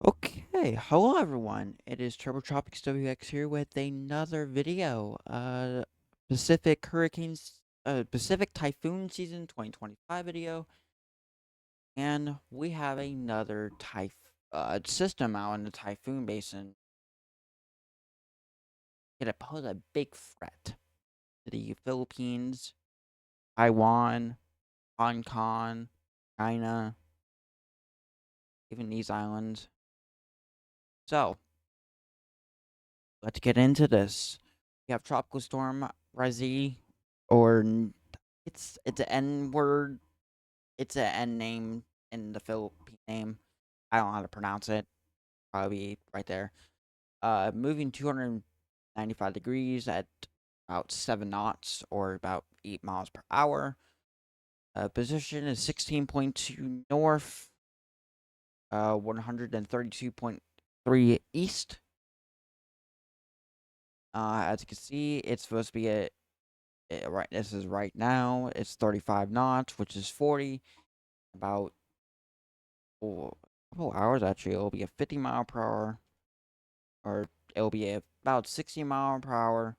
Okay, hello everyone. It is Tropics WX here with another video. Pacific Typhoon Season 2025 video, and we have another system out in the Typhoon Basin. Gonna pose a big threat to the Philippines, Taiwan, Hong Kong, China, even these islands. So let's get into this. We have Tropical Storm Razi, or it's an N word. It's an N name in the Philippine name. I don't know how to pronounce it. Probably right there. Moving 295 degrees at about 7 knots or about 8 miles per hour. Position is 16.2 north, 132.3 east. As you can see, it's supposed to be right. This is right now. It's 35 knots, which is 40. About a couple hours actually. It'll be a 50 mile per hour, or it'll be about 60 mile per hour.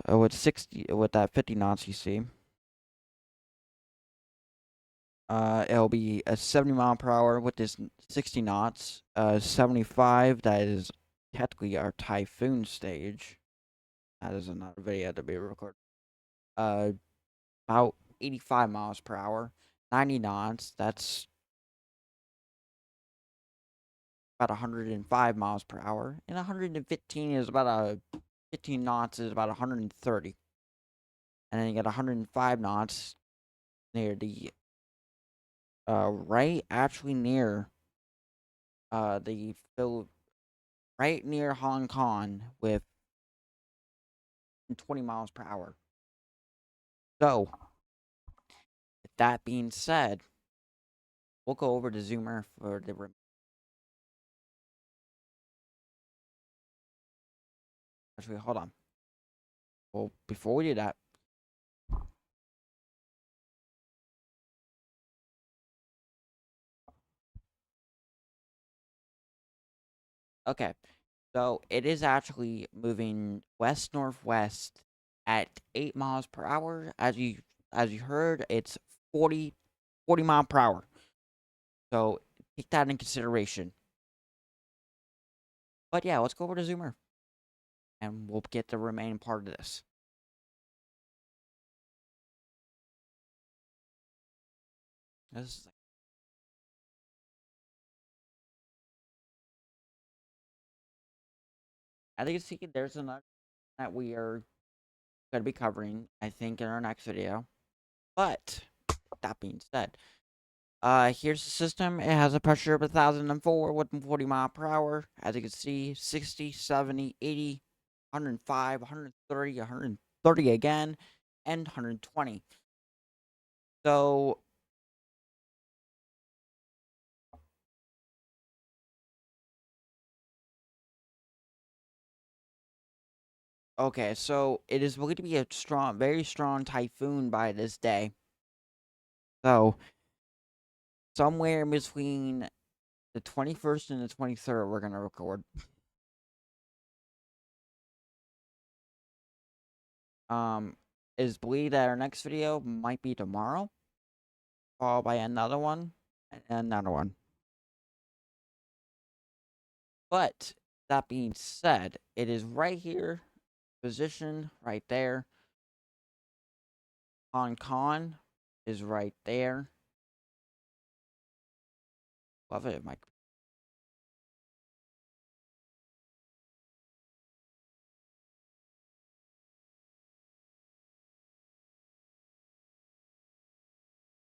With that 50 knots you see. It'll be a 70 mile per hour with this 60 knots. 75. That is technically our typhoon stage. That is another video to be recorded. Uh, about 85 miles per hour. 90 knots. That's about 105 miles per hour, and 115 is about 15 knots is about 130, and then you get 105 knots near the right actually near the right near Hong Kong with 20 miles per hour. So, with that being said, we'll go over to Zoomer for the actually hold on. Well, before we do that, okay. So it is actually moving west northwest at 8 miles per hour. As you heard, it's 40 mile per hour. So take that in consideration. But yeah, let's go over to Zoomer and we'll get the remaining part of this. This is, as you can see, there's another that we are going to be covering, I think, in our next video. But that being said, here's the system. It has a pressure of 1,004 with 40 mile per hour. As you can see, 60, 70, 80, 105, 130, 130 again, and 120. So, okay, so it is going to be a strong, very strong typhoon by this day. So, somewhere in between the 21st and the 23rd, we're going to record. Um, it is believed that our next video might be tomorrow, followed by another one, and another one. But that being said, it is right here, position right there. Hong Kong is right there. Love it, Mike.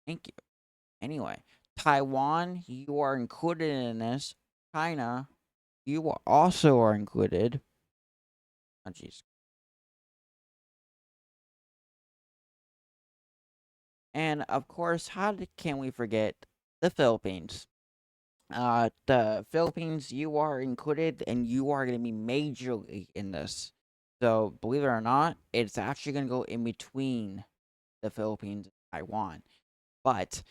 Thank you. Anyway, Taiwan, you are included in this. China, you also are included. Oh, jeez. And of course, can we forget the Philippines? The Philippines, you are included, and you are going to be majorly in this. So, believe it or not, it's actually going to go in between the Philippines and Taiwan. But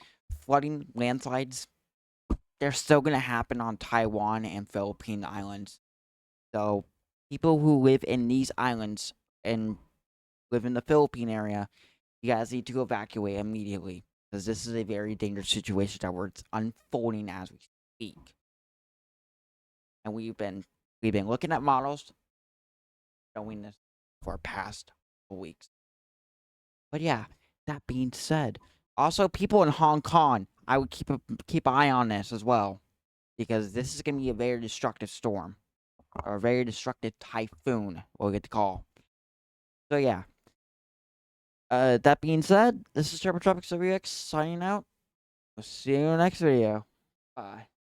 flooding, landslides, they're still gonna happen on Taiwan and Philippine islands. So people who live in these islands and live in the Philippine area, you guys need to evacuate immediately because this is a very dangerous situation that we're unfolding as we speak. And we've been looking at models showing this for past weeks. But yeah, that being said, also people in Hong Kong, I would keep an eye on this as well because this is gonna be a very destructive storm or a very destructive typhoon, we'll get to call. So yeah. That being said, this is Tropics WX signing out. We'll see you in the next video. Bye.